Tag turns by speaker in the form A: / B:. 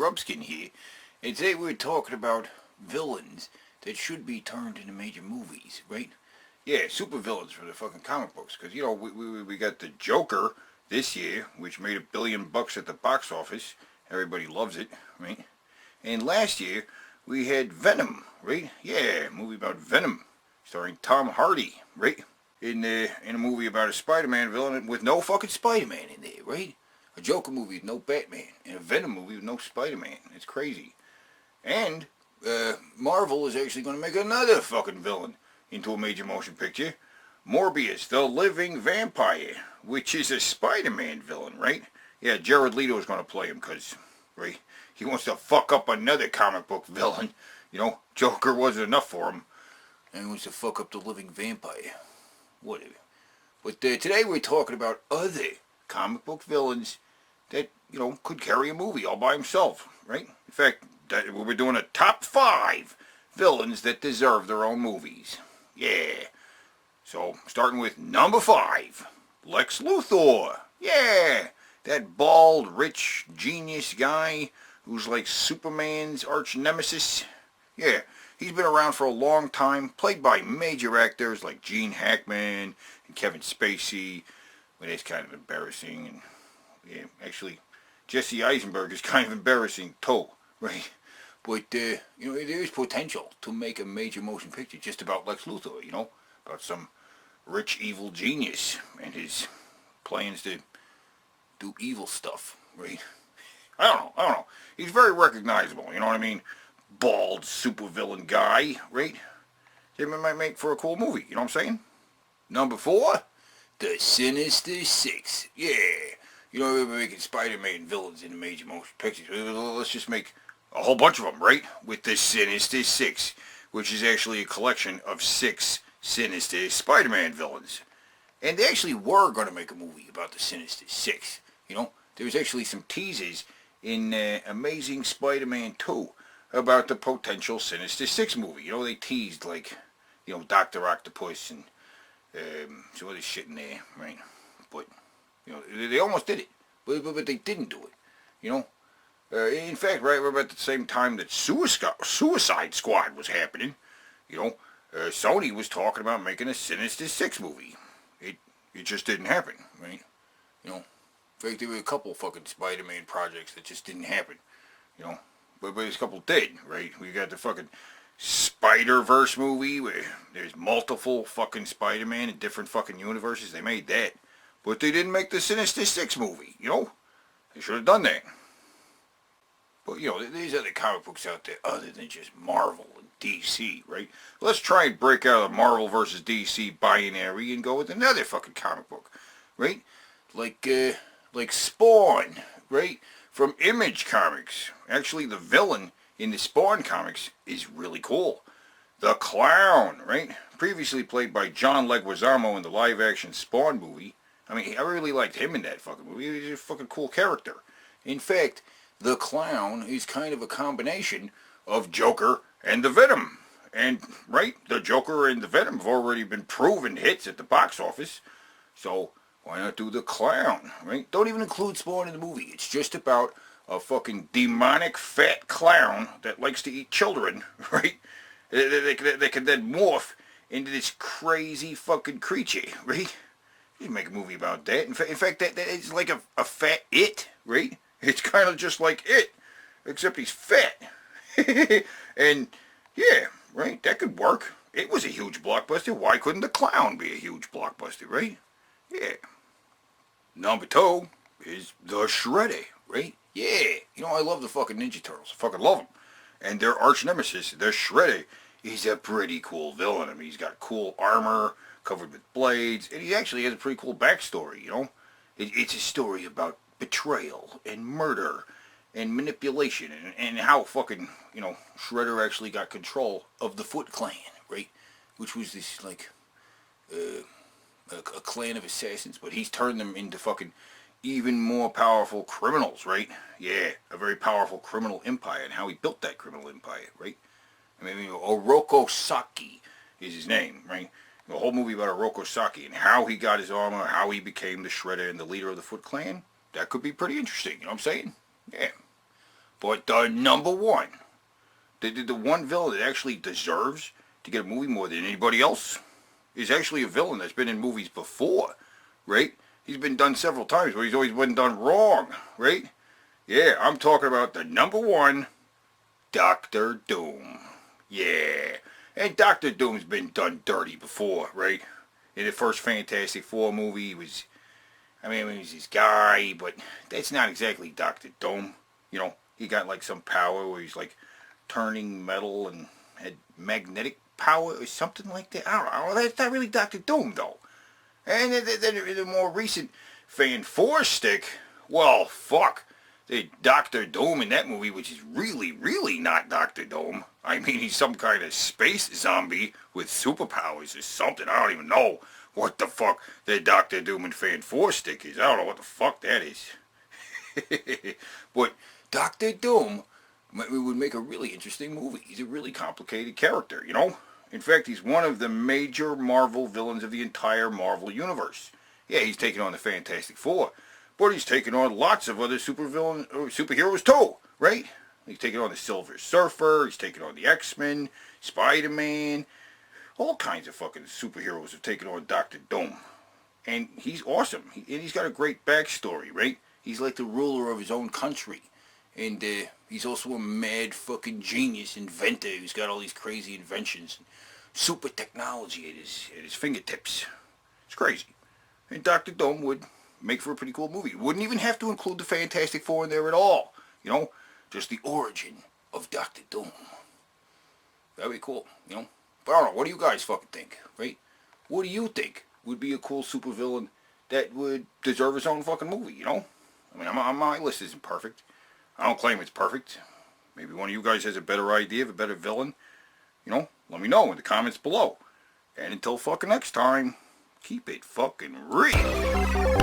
A: Rubskin here, and today we're talking about villains that should be turned into major movies, right? Yeah, super villains from the fucking comic books, because, you know, we got the Joker this year, which made $1 billion at the box office. Everybody loves it, right? And last year, we had Venom, right? Yeah, a movie about Venom, starring Tom Hardy, right? In a movie about a Spider-Man villain with no fucking Spider-Man in there, right? A Joker movie with no Batman, and a Venom movie with no Spider-Man. It's crazy. And Marvel is actually going to make another fucking villain into a major motion picture. Morbius, the Living Vampire, which is a Spider-Man villain, right? Yeah, Jared Leto is going to play him because, right, he wants to fuck up another comic book villain. You know, Joker wasn't enough for him. And he wants to fuck up the Living Vampire. Whatever. But today we're talking about other comic book villains that, you know, could carry a movie all by himself, right? In fact, we're doing a top 5 villains that deserve their own movies. Yeah. So, starting with number 5, Lex Luthor. Yeah. That bald, rich, genius guy who's like Superman's arch nemesis. Yeah. He's been around for a long time, played by major actors like Gene Hackman and Kevin Spacey. Well, that's kind of embarrassing. And yeah, actually, Jesse Eisenberg is kind of embarrassing too, right? But, you know, there is potential to make a major motion picture just about Lex Luthor, you know? About some rich, evil genius and his plans to do evil stuff, right? I don't know. He's very recognizable, you know what I mean? Bald supervillain guy, right? It might make for a cool movie, you know what I'm saying? Number 4, the Sinister Six. Yeah. You know, we're making Spider-Man villains in the major motion pictures. Let's just make a whole bunch of them, right? With the Sinister Six, which is actually a collection of 6 Sinister Spider-Man villains. And they actually were going to make a movie about the Sinister Six. You know, there was actually some teasers in Amazing Spider-Man 2 about the potential Sinister Six movie. You know, they teased, like, you know, Dr. Octopus and some other shit in there, right? But, you know, they almost did it. But they didn't do it, you know? In fact, right about the same time that Suicide Squad was happening, you know, Sony was talking about making a Sinister Six movie. It just didn't happen, right? You know, in fact, there were a couple fucking Spider-Man projects that just didn't happen, you know? But there's a couple did, right? We got the fucking Spider-Verse movie where there's multiple fucking Spider-Man in different fucking universes. They made that. But they didn't make the Sinister Six movie, you know? They should have done that. But, you know, there's other comic books out there other than just Marvel and DC, right? Let's try and break out of the Marvel versus DC binary and go with another fucking comic book, right? Like Spawn, right? From Image Comics. Actually, the villain in the Spawn comics is really cool. The Clown, right? Previously played by John Leguizamo in the live-action Spawn movie. I mean, I really liked him in that fucking movie. He's a fucking cool character. In fact, the Clown is kind of a combination of Joker and the Venom. And, right, the Joker and the Venom have already been proven hits at the box office. So, why not do the Clown, right? Don't even include Spawn in the movie. It's just about a fucking demonic fat clown that likes to eat children, right? They can then morph into this crazy fucking creature, right? You can make a movie about that. In fact, that is like a fat It, right? It's kind of just like It, except he's fat. And, yeah, right, that could work. It was a huge blockbuster. Why couldn't the Clown be a huge blockbuster, right? Yeah. Number 2 is the Shredder, right? Yeah. You know, I love the fucking Ninja Turtles. I fucking love them. And their arch nemesis, the Shredder, is a pretty cool villain. I mean, he's got cool armor covered with blades, and he actually has a pretty cool backstory, you know? It's a story about betrayal and murder and manipulation and how fucking, you know, Shredder actually got control of the Foot Clan, right? Which was this, like, a clan of assassins, but he's turned them into fucking even more powerful criminals, right? Yeah, a very powerful criminal empire, and how he built that criminal empire, right? I mean, Oroku Saki is his name, right? The whole movie about Oroku Saki and how he got his armor, how he became the Shredder and the leader of the Foot Clan. That could be pretty interesting, you know what I'm saying? Yeah. But the number one, the one villain that actually deserves to get a movie more than anybody else is actually a villain that's been in movies before, right? He's been done several times, but he's always been done wrong, right? Yeah, I'm talking about the number one, Doctor Doom. Yeah. And Doctor Doom's been done dirty before, right? In the first Fantastic Four movie, he was this guy, but that's not exactly Doctor Doom. You know, he got like some power where he's like turning metal and had magnetic power or something like that. I don't know. That's not really Doctor Doom, though. And then in the more recent Fan Four stick, well, fuck. The Doctor Doom in that movie, which is really, really not Doctor Doom. I mean, he's some kind of space zombie with superpowers or something. I don't even know what the fuck the Doctor Doom in Fan 4 stick is. I don't know what the fuck that is. But Doctor Doom would make a really interesting movie. He's a really complicated character, you know? In fact, he's one of the major Marvel villains of the entire Marvel universe. Yeah, he's taking on the Fantastic Four. But he's taking on lots of other superheroes too, right? He's taking on the Silver Surfer, he's taking on the X-Men, Spider-Man, all kinds of fucking superheroes have taken on Doctor Doom. And he's awesome. And he's got a great backstory, right? He's like the ruler of his own country. And he's also a mad fucking genius inventor who's got all these crazy inventions and super technology at his fingertips. It's crazy. And Doctor Doom would make for a pretty cool movie. Wouldn't even have to include the Fantastic Four in there at all. You know, just the origin of Doctor Doom. That'd be cool, you know. But I don't know, what do you guys fucking think, right? What do you think would be a cool supervillain that would deserve his own fucking movie, you know? I mean, my list isn't perfect. I don't claim it's perfect. Maybe one of you guys has a better idea of a better villain. You know, let me know in the comments below. And until fucking next time, keep it fucking real.